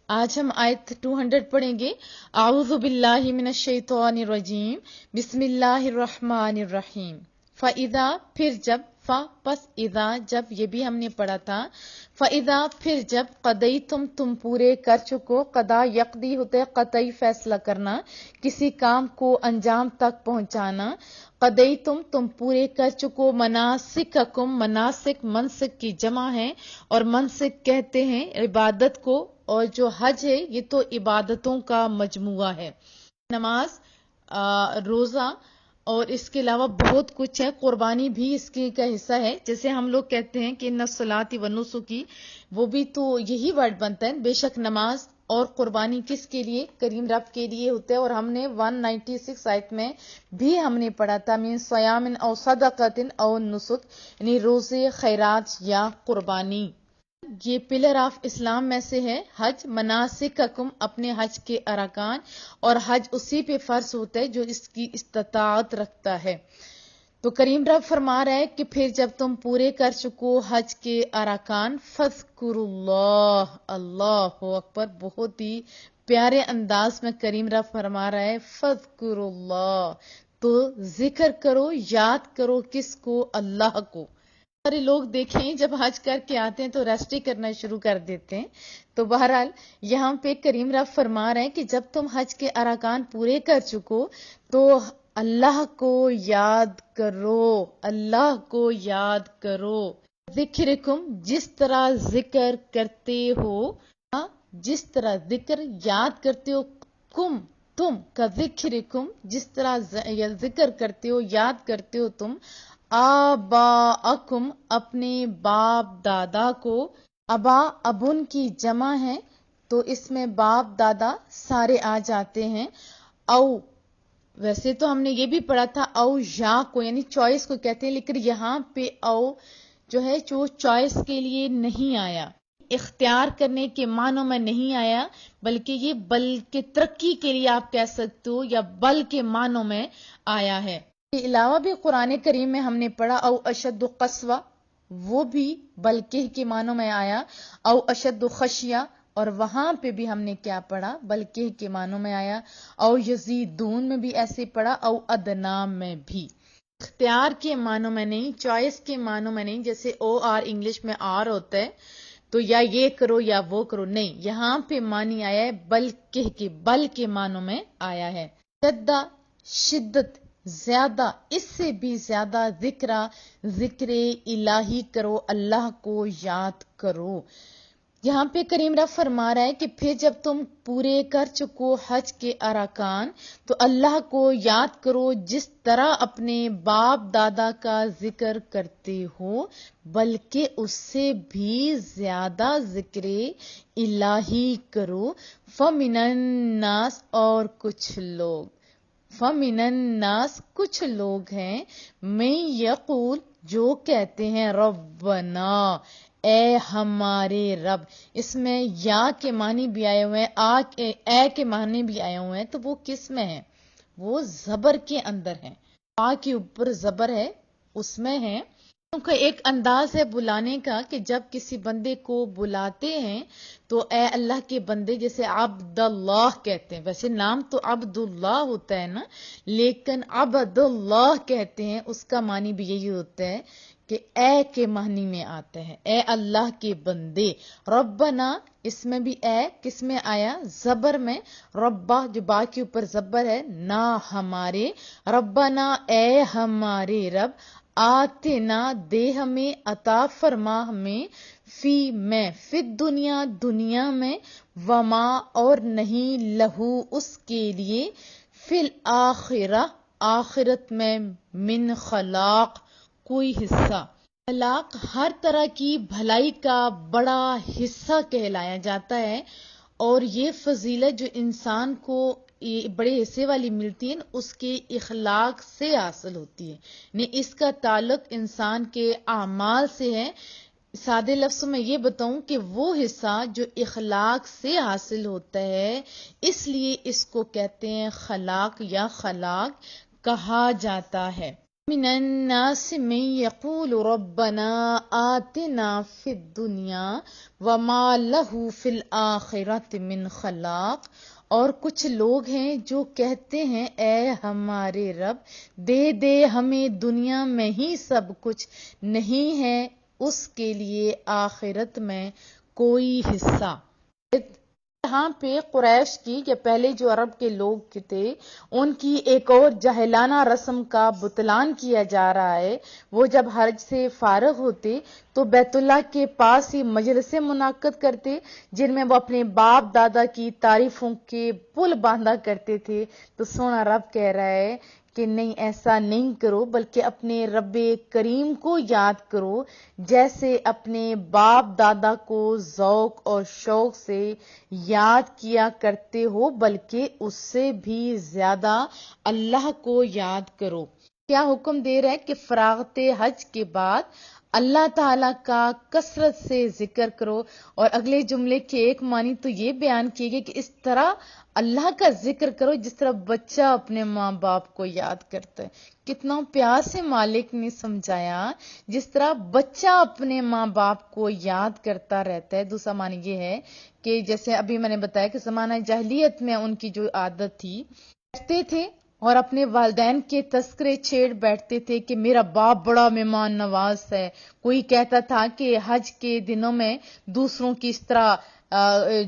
آج ہم آیت 200 پڑھیں گے۔ اعوذ باللہ من الشیطان الرجیم، بسم اللہ الرحمن الرحیم۔ فَإِذَا پھر جب، پس اذا جب، یہ بھی ہم نے پڑھا تھا۔ فَإِذَا پھر جب، قَضَيْتُمْ تم پورے کر چکو، قضا یقضی ہوتا ہے قطعی فیصلہ کرنا، کسی کام کو انجام تک پہنچانا۔ قَضَيْتُمْ تم پورے کر چکو، مناسککم مناسک منسک کی جمع ہے، اور منسک کہتے ہیں عبادت کو، اور جو حج ہے یہ تو عبادتوں کا مجموعہ ہے، نماز، روزہ، اور اس کے علاوہ بہت کچھ ہے، قربانی بھی اس کا حصہ ہے۔ جیسے ہم لوگ کہتے ہیں کہ ان الصلاۃ والنسک، وہ بھی تو یہی ورڈ بنتا ہے۔ بے شک نماز اور قربانی کس کے لیے؟ کریم رب کے لیے ہوتا ہے، اور ہم نے 196 آیت میں بھی ہم نے پڑھا تھا، من صیام او صدقۃ او نسک، یعنی روزے، خیرات یا قربانی۔ یہ پلر آف اسلام میں سے ہے حج، مناسککم اپنے حج کے ارکان، اور حج اسی پہ فرض ہوتا ہے جو اس کی استطاعت رکھتا ہے۔ تو کریم رب فرما رہا ہے کہ پھر جب تم پورے کر چکو حج کے ارکان، فاذکروا اللہ، اللہ اکبر، بہت ہی پیارے انداز میں کریم رب فرما رہا ہے فاذکروا اللہ، تو ذکر کرو، یاد کرو، کس کو؟ اللہ کو۔ سارے لوگ دیکھیں جب حج کر کے آتے ہیں تو ریسٹ ہی کرنا شروع کر دیتے ہیں۔ تو بہرحال یہاں پہ کریم رب فرما رہے ہیں کہ جب تم حج کے ارکان پورے کر چکو تو اللہ کو یاد کرو، اللہ کو یاد کرو۔ ذکرکم، جس طرح ذکر کرتے ہو، جس طرح ذکر یاد کرتے ہو، تم کا ذکرکم، جس طرح ذکر کرتے ہو، یاد کرتے ہو تم، آباءکم اپنے باپ دادا کو۔ ابا ابن کی جمع ہے تو اس میں باپ دادا سارے آ جاتے ہیں۔ او، ویسے تو ہم نے یہ بھی پڑھا تھا او یا کو، یعنی چوائس کو کہتے ہیں، لیکن یہاں پہ او جو ہے جو چوائس کے لیے نہیں آیا، اختیار کرنے کے معنوں میں نہیں آیا، بلکہ یہ بلکہ ترقی کے لیے آپ کہہ سکتے ہو، یا بل کے معنوں میں آیا ہے۔ اس کے علاوہ بھی قرآن کریم میں ہم نے پڑھا او اشد قسوہ، وہ بھی بلکہ کے معنوں میں آیا، او اشد خشیہ، اور وہاں پہ بھی ہم نے کیا پڑھا؟ بلکہ کے معنوں میں آیا۔ او یزیدون میں بھی ایسے پڑھا، او ادنا میں بھی۔ اختیار کے معنوں میں نہیں، چوائس کے معنوں میں نہیں، جیسے او آر انگلش میں آر ہوتا ہے تو یا یہ کرو یا وہ کرو، نہیں، یہاں پہ معنی آیا ہے بلکہ کے، بل کے معنوں میں آیا ہے۔ شدہ شدت، زیادہ، اس سے بھی زیادہ، ذکر الہی کرو، اللہ کو یاد کرو۔ یہاں پہ کریم رب فرما رہا ہے کہ پھر جب تم پورے کر چکو حج کے ارکان تو اللہ کو یاد کرو جس طرح اپنے باپ دادا کا ذکر کرتے ہو، بلکہ اس سے بھی زیادہ ذکر الہی کرو۔ فَمِنَ النَّاسِ، اور کچھ لوگ، فَمِنَ النَّاسِ کچھ لوگ ہیں، میں یقول جو کہتے ہیں ربنا، اے ہمارے رب۔ اس میں یا کے معنی بھی آئے ہوئے ہیں، اے کے معنی بھی آئے ہوئے ہیں، تو وہ کس میں ہیں؟ وہ زبر کے اندر ہیں، آ کے اوپر زبر ہے اس میں ہے۔ کا ایک انداز ہے بلانے کا کہ جب کسی بندے کو بلاتے ہیں تو اے اللہ کے بندے، جیسے عبد اللہ کہتے ہیں، ویسے نام تو عبد اللہ ہوتا ہے نا، لیکن عبد اللہ کہتے ہیں، اس کا معنی بھی یہی ہوتا ہے کہ اے کے معنی میں آتا ہے، اے اللہ کے بندے۔ ربنا، اس میں بھی اے کس میں آیا؟ زبر میں، ربا جو با کے اوپر زبر ہے، نہ ہمارے، ربنا اے ہمارے رب، آتنا دے ہمیں، عطا فرما ہمیں، فی میں، فی دنیا دنیا میں، وما اور نہیں، لہو اس کے لیے، فی الآخرہ آخرت میں، من خلاق کوئی حصہ۔ خلاق ہر طرح کی بھلائی کا بڑا حصہ کہلایا جاتا ہے، اور یہ فضیلت جو انسان کو بڑے حصے والی ملتی ہے اس کے اخلاق سے حاصل ہوتی ہے، یعنی اس کا تعلق انسان کے اعمال سے ہے۔ سادے لفظوں میں یہ بتاؤں کہ وہ حصہ جو اخلاق سے حاصل ہوتا ہے، اس لیے اس کو کہتے ہیں خلاق یا خلاق کہا جاتا ہے۔ من الناس من يقول ربنا آتنا في الدنيا وما له في الآخرة من خلاق، اور کچھ لوگ ہیں جو کہتے ہیں اے ہمارے رب دے دے ہمیں دنیا میں ہی سب کچھ، نہیں ہے اس کے لیے آخرت میں کوئی حصہ۔ یہاں پہ قریش کی یا پہلے جو عرب کے لوگ تھے ان کی ایک اور جاہلانہ رسم کا بطلان کیا جا رہا ہے۔ وہ جب حج سے فارغ ہوتے تو بیت اللہ کے پاس ہی مجلسیں منعقد کرتے جن میں وہ اپنے باپ دادا کی تعریفوں کے پل باندھا کرتے تھے۔ تو سونا رب کہہ رہا ہے کہ نہیں، ایسا نہیں کرو، بلکہ اپنے رب کریم کو یاد کرو جیسے اپنے باپ دادا کو ذوق اور شوق سے یاد کیا کرتے ہو، بلکہ اس سے بھی زیادہ اللہ کو یاد کرو۔ کیا حکم دے رہا ہے کہ فراغت حج کے بعد اللہ تعالیٰ کا کثرت سے ذکر کرو، اور اگلے جملے کے ایک معنی تو یہ بیان کیے گئے کہ اس طرح اللہ کا ذکر کرو جس طرح بچہ اپنے ماں باپ کو یاد کرتا ہے۔ کتنا پیار سے مالک نے سمجھایا، جس طرح بچہ اپنے ماں باپ کو یاد کرتا رہتا ہے۔ دوسرا معنی یہ ہے کہ جیسے ابھی میں نے بتایا کہ زمانہ جاہلیت میں ان کی جو عادت تھی، بیٹھتے تھے اور اپنے والدین کے تذکرے چھیڑ بیٹھتے تھے کہ میرا باپ بڑا مہمان نواز ہے۔ کوئی کہتا تھا کہ حج کے دنوں میں دوسروں کی اس طرح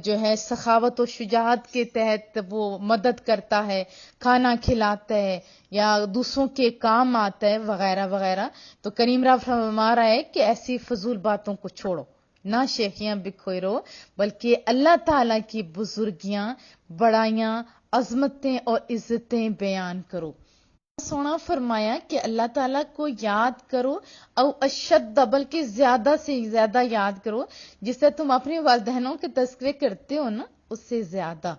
جو ہے سخاوت و شجاعت کے تحت وہ مدد کرتا ہے، کھانا کھلاتا ہے یا دوسروں کے کام آتا ہے وغیرہ وغیرہ۔ تو کریم را فرما رہا ہے کہ ایسی فضول باتوں کو چھوڑو، نہ شیخیاں بکھوئے رہو، بلکہ اللہ تعالیٰ کی بزرگیاں، بڑائیاں، عظمتیں اور عزتیں بیان کرو۔ سونا فرمایا کہ اللہ تعالیٰ کو یاد کرو، او اشد، بلکہ زیادہ سے زیادہ یاد کرو، جس سے تم اپنے والدینوں کے تذکرے کرتے ہو نا، اس سے زیادہ۔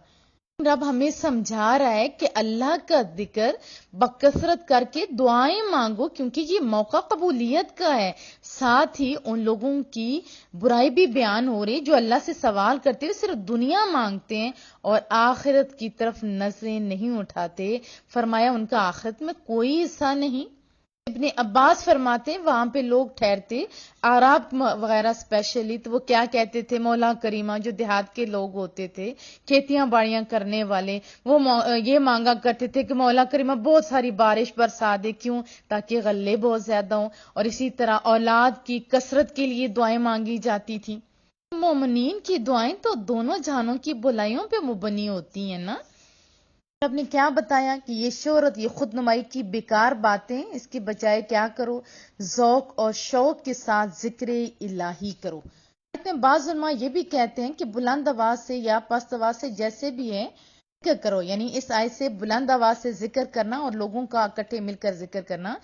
رب ہمیں سمجھا رہا ہے کہ اللہ کا ذکر بکثرت کر کے دعائیں مانگو، کیونکہ یہ موقع قبولیت کا ہے۔ ساتھ ہی ان لوگوں کی برائی بھی بیان ہو رہی جو اللہ سے سوال کرتے ہوئے صرف دنیا مانگتے ہیں اور آخرت کی طرف نظریں نہیں اٹھاتے۔ فرمایا ان کا آخرت میں کوئی حصہ نہیں۔ ابن عباس فرماتے ہیں وہاں پہ لوگ ٹھہرتے عرب وغیرہ اسپیشلی، تو وہ کیا کہتے تھے، مولا کریمہ، جو دیہات کے لوگ ہوتے تھے کھیتیاں باڑیاں کرنے والے، وہ یہ مانگا کرتے تھے کہ مولا کریمہ بہت ساری بارش برسا دے، کیوں؟ تاکہ غلے بہت زیادہ ہوں، اور اسی طرح اولاد کی کثرت کے لیے دعائیں مانگی جاتی تھی۔ مومنین کی دعائیں تو دونوں جہانوں کی بلائیوں پہ مبنی ہوتی ہیں نا۔ رب نے کیا بتایا کہ یہ شہرت، یہ خود نمائی کی بیکار باتیں، اس کے بجائے کیا کرو، ذوق اور شوق کے ساتھ ذکر الہی کرو۔ بعض علماء یہ بھی کہتے ہیں کہ بلند آواز سے یا پست آواز سے جیسے بھی ہے ذکر کرو، یعنی اس آیت سے بلند آواز سے ذکر کرنا اور لوگوں کا اکٹھے مل کر ذکر کرنا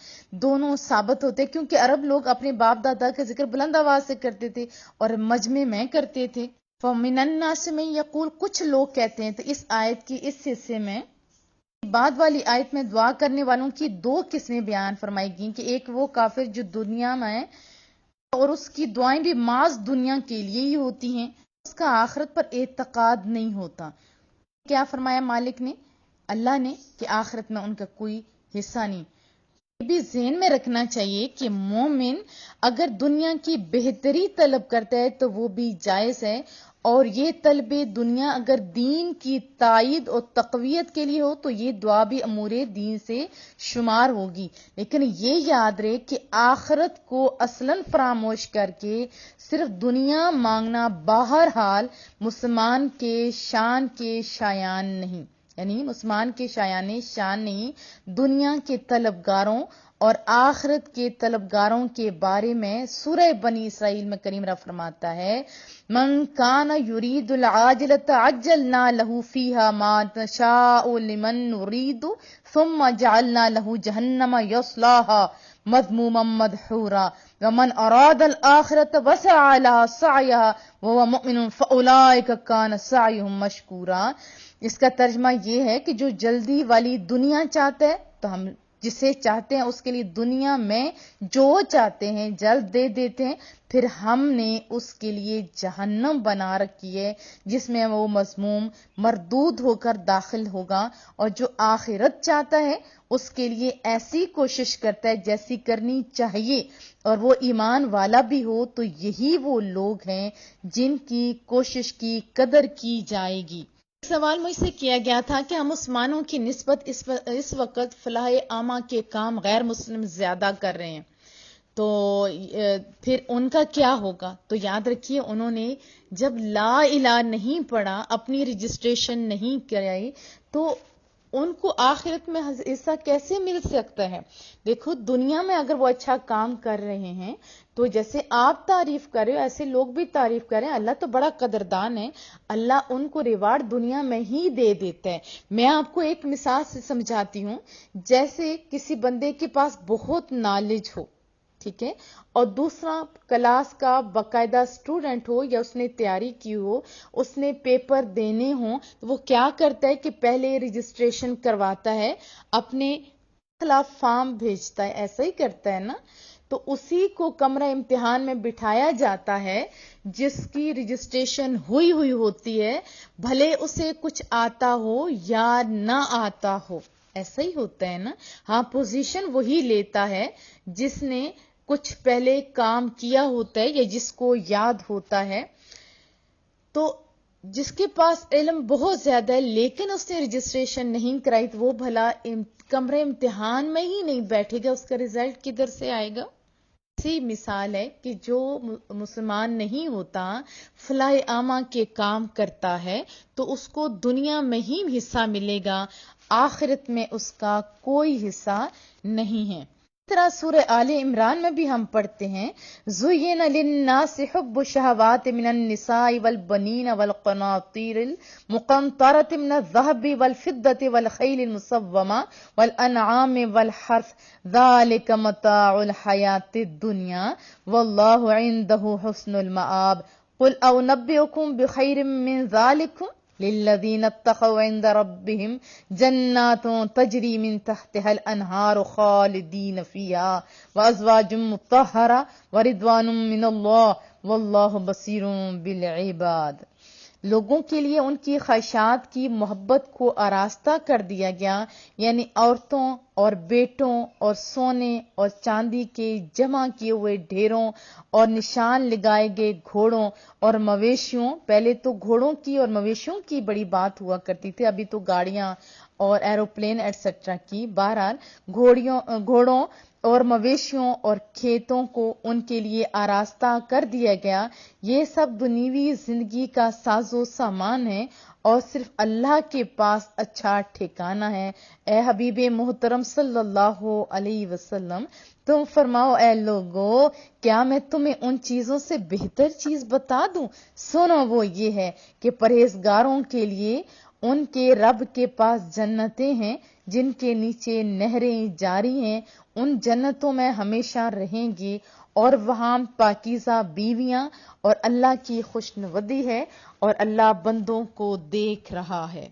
دونوں ثابت ہوتے، کیونکہ عرب لوگ اپنے باپ دادا کا ذکر بلند آواز سے کرتے تھے اور مجمع میں کرتے تھے۔ فَمِنَ النَّاسِ مَن يَقُولُ، کچھ لوگ کہتے ہیں۔ تو اس آیت کی اس حصے میں بعد والی آیت میں دعا کرنے والوں کی دو قسمیں بیان فرمائی گئیں کہ ایک وہ کافر جو دنیا میں اور اس کی دعائیں بھی محض دنیا کے لیے ہی ہوتی ہیں، اس کا آخرت پر اعتقاد نہیں ہوتا۔ کیا فرمایا مالک نے، اللہ نے، کہ آخرت میں ان کا کوئی حصہ نہیں۔ یہ بھی ذہن میں رکھنا چاہیے کہ مومن اگر دنیا کی بہتری طلب کرتا ہے تو وہ بھی جائز ہے، اور یہ طلب دنیا اگر دین کی تائید اور تقویت کے لیے ہو تو یہ دعا بھی امور دین سے شمار ہوگی۔ لیکن یہ یاد رہے کہ آخرت کو اصلاً فراموش کر کے صرف دنیا مانگنا بہرحال مسلمان کے شان کے شایان نہیں، یعنی مسلمان کے شایان شان نہیں۔ دنیا کے طلبگاروں اور آخرت کے طلبگاروں کے بارے میں سورہ بنی اسرائیل میں کریم را فرماتا ہے، من کان یرید العاجلۃ عجلنا له فیہا ما نشاء لمن نرید ثم جعلنا له جہنم یصلاها مذموما مدحورا ومن اراد الآخرۃ وسعى لها سعیها وهو مؤمن فاولئک کان سعیهم مشکورا۔ اس کا ترجمہ یہ ہے کہ جو جلدی والی دنیا چاہتا ہے تو ہم جسے چاہتے ہیں اس کے لیے دنیا میں جو چاہتے ہیں جلد دے دیتے ہیں، پھر ہم نے اس کے لیے جہنم بنا رکھی ہے جس میں وہ مذموم مردود ہو کر داخل ہوگا، اور جو آخرت چاہتا ہے اس کے لیے ایسی کوشش کرتا ہے جیسی کرنی چاہیے اور وہ ایمان والا بھی ہو، تو یہی وہ لوگ ہیں جن کی کوشش کی قدر کی جائے گی۔ سوال مجھ سے کیا گیا تھا کہ ہم مسلمانوں کی نسبت اس وقت فلاح عامہ کے کام غیر مسلم زیادہ کر رہے ہیں، تو پھر ان کا کیا ہوگا؟ تو یاد رکھیے، انہوں نے جب لا الہ نہیں پڑھا، اپنی رجسٹریشن نہیں کرائی، تو ان کو آخرت میں حصہ کیسے مل سکتا ہے؟ دیکھو، دنیا میں اگر وہ اچھا کام کر رہے ہیں تو جیسے آپ تعریف کر رہے ہو ایسے لوگ بھی تعریف کریں، اللہ تو بڑا قدردان ہے، اللہ ان کو ریوارڈ دنیا میں ہی دے دیتا ہے۔ میں آپ کو ایک مثال سے سمجھاتی ہوں، جیسے کسی بندے کے پاس بہت نالج ہو، ٹھیک ہے، اور دوسرا کلاس کا باقاعدہ اسٹوڈنٹ ہو یا اس نے تیاری کی ہو، اس نے پیپر دینے ہوں، تو وہ کیا کرتا ہے کہ پہلے رجسٹریشن کرواتا ہے، اپنے خلاف فارم بھیجتا ہے، ایسا ہی کرتا ہے نا؟ تو اسی کو کمرہ امتحان میں بٹھایا جاتا ہے جس کی رجسٹریشن ہوئی ہوتی ہے، بھلے اسے کچھ آتا ہو یا نہ آتا ہو، ایسا ہی ہوتا ہے نا؟ ہاں، پوزیشن وہی لیتا ہے جس نے کچھ پہلے کام کیا ہوتا ہے یا جس کو یاد ہوتا ہے۔ تو جس کے پاس علم بہت زیادہ ہے لیکن اس نے رجسٹریشن نہیں کرائی، تو وہ بھلا کمرے امتحان میں ہی نہیں بیٹھے گا، اس کا رزلٹ کدھر سے آئے گا؟ اسی مثال ہے کہ جو مسلمان نہیں ہوتا، فلاح عامہ کے کام کرتا ہے، تو اس کو دنیا میں ہی حصہ ملے گا، آخرت میں اس کا کوئی حصہ نہیں ہے۔ اس طرح سورہ آل عمران میں بھی ہم پڑھتے ہیں، زُيِّنَ لِلنَّاسِ حُبُّ الشَّهَوَاتِ مِنَ النِّسَاءِ وَالْبَنِينَ وَالْقَنَاطِيرِ الْمُقَنطَرَةِ مِنَ الذَّهَبِ وَالْفِضَّةِ وَالْخَيْلِ الْمُسَوَّمَةِ وَالْأَنْعَامِ وَالْحَرْثِ ذَلِكَ مَتَاعُ الْحَيَاةِ الدُّنْيَا وَاللَّهُ عِندَهُ حُسْنُ الْمَآبِ قُلْ أَنُبِّئُكُم بِخَيْرٍ مِّن ذَلِكُمْ للذین اتقوا عند ربهم جنات تجری من تحتها الانہار خالدین فیہا وازواج مطہرہ ورضوان من اللہ واللہ بصیر بالعباد۔ لوگوں کے لیے ان کی خواہشات کی محبت کو آراستہ کر دیا گیا، یعنی عورتوں اور بیٹوں اور سونے اور چاندی کے جمع کیے ہوئے ڈھیروں اور نشان لگائے گئے گھوڑوں اور مویشیوں۔ پہلے تو گھوڑوں کی اور مویشیوں کی بڑی بات ہوا کرتی تھی، ابھی تو گاڑیاں اور ایروپلین ایٹسٹرا کی۔ بہرحال گھوڑوں اور مویشیوں اور کھیتوں کو ان کے لیے آراستہ کر دیا گیا۔ یہ سب دنیوی زندگی کا ساز و سامان ہے اور صرف اللہ کے پاس اچھا ٹھکانہ ہے۔ اے حبیب محترم صلی اللہ علیہ وسلم، تم فرماؤ اے لوگو، کیا میں تمہیں ان چیزوں سے بہتر چیز بتا دوں؟ سنو، وہ یہ ہے کہ پرہیزگاروں کے لیے ان کے رب کے پاس جنتیں ہیں جن کے نیچے نہریں جاری ہیں، ان جنتوں میں ہمیشہ رہیں گی اور وہاں پاکیزہ بیویاں اور اللہ کی خوشنودی ہے، اور اللہ بندوں کو دیکھ رہا ہے۔